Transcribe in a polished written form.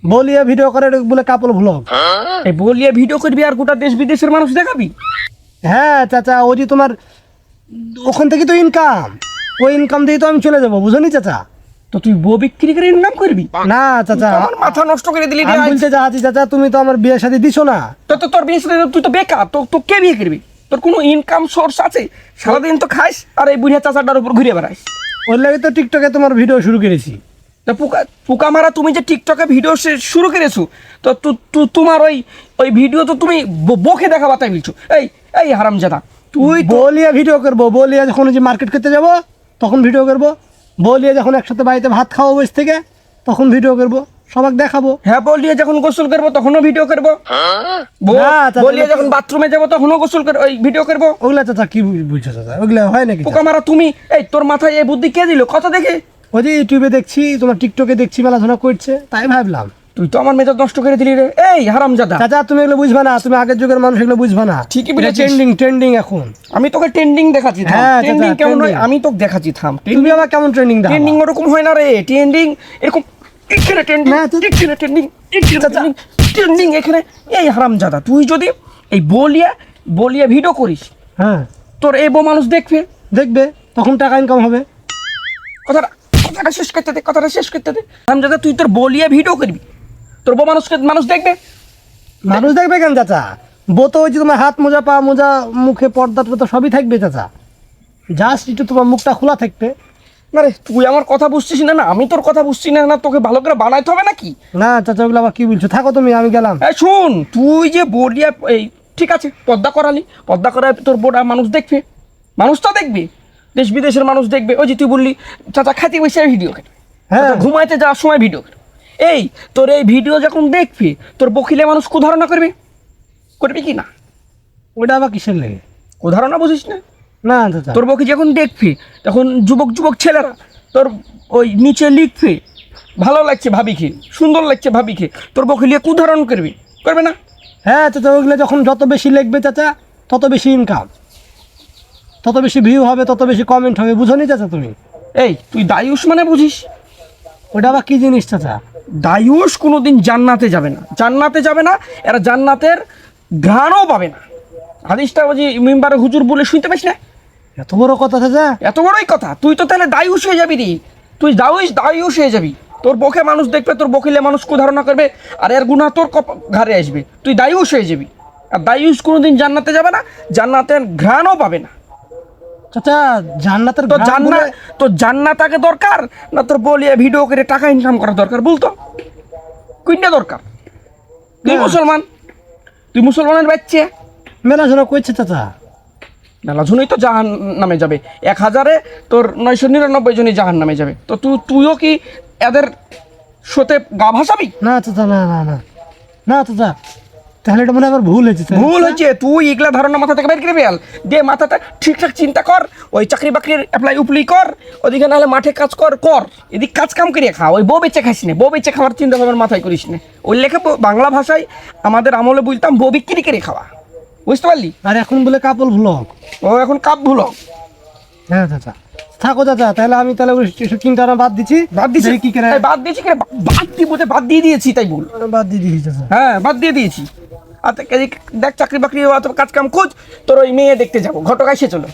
বলিয়া ভিডিও করে বলে কাপল ভ্লগ। এই বলিয়া ভিডিও করবি আর গোটা দেশ বিদেশের মানুষ দেখাবি? হ্যাঁ চাচা, ওই যে তোমার ওখান থেকে তো ইনকাম, ওই ইনকাম দিয়ে তো আমি চলে যাবো, বুঝলি চাচা? তো তুই বউ বিক্রি করে ইনকাম করবি? না চাচা, আমার মাথা নষ্ট করে দিলি রে আমি আজ। বলতে চাচ্ছি চাচা, তুমি তো আমার বিয়ে শাদী দিছো না। তো তোর বিয়ে সাথে তুই তো বেকার, তো কে বিয়ে করবি? তোর কোনো ইনকাম সোর্স আছে? সারাদিন তো খাইস আর এই বুড়িয়া চাচাটার উপর ঘুরে বেড়াইস। ওর লাগে তো টিকটকে তোমার ভিডিও শুরু করেছি। তো পোকা মারা তুমি যে টিকটকে ভিডিও শুরু করেছো, তো তোমার ওই ভিডিও তো তুমি বকে দেখাবা তাই বলছো? এই এই হারামজাদা, তুই বলিয়া ভিডিও করবো, বলিয়া যখন যে মার্কেট করতে যাব তখন ভিডিও করবো, বলিয়া যখন একসাথে বাড়িতে ভাত খাওয়াবো বসে থেকে তখন ভিডিও করবো, সবাক দেখাবো। হ্যাঁ, বলিয়ে যখন গোসল করবো তখনও ভিডিও করবো। না, চাচা, বলিয়ে যখন বাথরুমে যাবো তখনও গোসল করবো, ওই ভিডিও করবো। ওগুলা চাচা কি বুঝছো চাচা, ওগুলা হয় নাকি? পোকা মারা তুমি, এই তোর মাথায় এই বুদ্ধি কে দিল? কথা দেখে ওই যে ইউটিউবে দেখছি, তোমার টিকটকে দেখছি মেলাধনা করছে, তাই ভাবলাম। তুই তো আমার মেজাজ নষ্ট করে দিলি রে। এই হারামজাদা, চাচা তুমি এগুলো বুঝবা না, তুমি আগের যুগের মানুষ এগুলো বুঝবা না। ঠিকই বলেছিস। ট্রেন্ডিং এখন। আমি তোকে ট্রেন্ডিং দেখাচ্ছি। হ্যাঁ, চাচা, ট্রেন্ডিং কেমন হয় trending। আমি তোকে দেখাচ্ছি, থাম। তুমি আবার কেমন ট্রেন্ডিং দাও? ট্রেন্ডিং ওরকম হয় না রে। ট্রেন্ডিং এরকম এখানে ট্রেন্ডিং, না, তো- এখানে ট্রেন্ডিং, এখানে ট্রেন্ডিং, এখানে। এই হারামজাদা, তুই যদি এই বলিয়া ভিডিও করিস, হ্যাঁ, তোর এই বউ মানুষ দেখবে। দেখবে, তখন টাকা ইনকাম হবে। কথাটা শেষ করতে দে, কথাটা শেষ করতে দে। হারামজাদা, তুই তোর বলিয়া ভিডিও করবি, তোর বউ মানুষ দেখবে। মানুষ দেখবে কেন চাচা? বো তো ওই যে তোমার হাত মোজা, পা মোজা, মুখে পর্দা টর্দা সবই থাকবে চাচা, জাস্ট একটু তোমার মুখটা খোলা থাকবে। না রে, তুই আমার কথা বুঝছিস না? না আমি তোর কথা বুঝছি না? না তোকে ভালো করে বানাইতে হবে নাকি? না চাচা, ওগুলো আবার কি বলছো? থাকো তুমি, আমি গেলাম। এই শোন, তুই যে বলিয়া, এই ঠিক আছে পর্দা করালি, পর্দা করায় তোর বোটা মানুষ দেখবে, মানুষ তো দেখবে, দেশ বিদেশের মানুষ দেখবে। ওই যে তুই বললি চাচা খাইতে বসে ভিডিও করে, হ্যাঁ, ঘুমাইতে যাওয়ার সময় ভিডিও করে। এই তোর এই ভিডিও যখন দেখবি, তোর বকিলে মানুষ কুধারণা করবে, করবি কি না? ওইটা আবার কিসের লেগে? কুধারণা বুঝিস না? না চাচা, তোর বকি যখন দেখবি তখন যুবক ছেলেরা তোর ওই নিচে লিখবে, ভালো লাগছে ভাবিকে, সুন্দর লাগছে ভাবিকে, তোর বকি লিয়ে কুধারণ করবে না? হ্যাঁ চাচা, ওইগুলো যখন যত বেশি লিখবে চাচা তত বেশি ইনকাম, তত বেশি ভিউ হবে, তত বেশি কমেন্ট হবে, বুঝো নি চাচা তুমি? এই তুই দায়ুষ মানে বুঝিস? ওটা আবার কি জিনিস চাচা? দায়ুষ কোনোদিন জান্নাতে যাবে না, জান্নাতে যাবে না, এরা জান্নাতের ঘ্রাণও পাবে না। হাদিসটা ওই যে মেম্বারে হুজুর বলে শুনতে পাইস না? এত বড় কথা চাচা? এত বড়ই কথা। তুই তো তাহলে দায়ুষ হয়ে যাবি রে, তুই দায়ুষ হয়ে যাবি। তোর বকে মানুষ দেখবে, তোর বকিলে মানুষ কুধারণা করবে, আর এর গুনাহ তোর ঘাড়ে আসবে, তুই দায়ুষ হয়ে যাবি। আর দায়ুষ কোনোদিন জান্নাতে যাবে না, জান্নাতের ঘ্রাণও পাবে না। চাচা জান্নাতের তো ঘ্রাণ বলে- জান্নাত আগে দরকার না তোর বলিয়া ভিডিও করে টাকা ইনকাম করা দরকার? বলতো কোনটা দরকার? তুই না। মুসলমান, তুই মুসলমানের বাচ্চা। মেলাধনা করছে চাচা। মেলা জনই তো জাহান নামে যাবে, 1000-এ তোর 999 জনই জাহান নামে যাবে। তো তুইও কি এদের সাথে গা ভাসাবি? না চাচা, না না না না চাচা, তাহলে এটা মনে হয় আবার ভুল হয়েছে চাচা। ভুল হয়েছে। তুই এগুলা ধারণা মাথা থেকে বের করে ফেল দে, মাথাটা ঠিকঠাক চিন্তা কর। ওই চাকরি বাকরির অ্যাপ্লাই কর, ওদিকে নাহলে মাঠে কাজ কর, এদিক কাজ কাম করিয়ে খা। ওই বউ বেচে খাইস না, বউ বেচে খাওয়ার চিন্তা ভাবনার মাথায় করিস না। ওই লেখা বাংলা ভাষায় আমাদের আমলে বলতাম বউ বিক্রি করে খাওয়া, বুঝতে পারলি? আর এখন বলে কাপল ভ্লগ। ও এখন কাপ ভুলো। হ্যাঁ চাচা, থাকো চাচা, তাহলে আমি তাহলে চিন্তা বাদ দিচ্ছি। বাদ দিয়েছি দেখি কি করে। বাদ দিয়েছি কেন? বাদ দিয়ে বলতে বাদ দিয়ে দিয়েছি তাই বল। বাদ দিয়ে দিয়েছি চাচা। হ্যাঁ, বাদ দিয়ে দিয়েছি। আর দেখ চাকরি বাকরি অত কাজ কাম খোঁজ, তোর ওই মেয়ে দেখতে যাবো, ঘটক এসে চলো।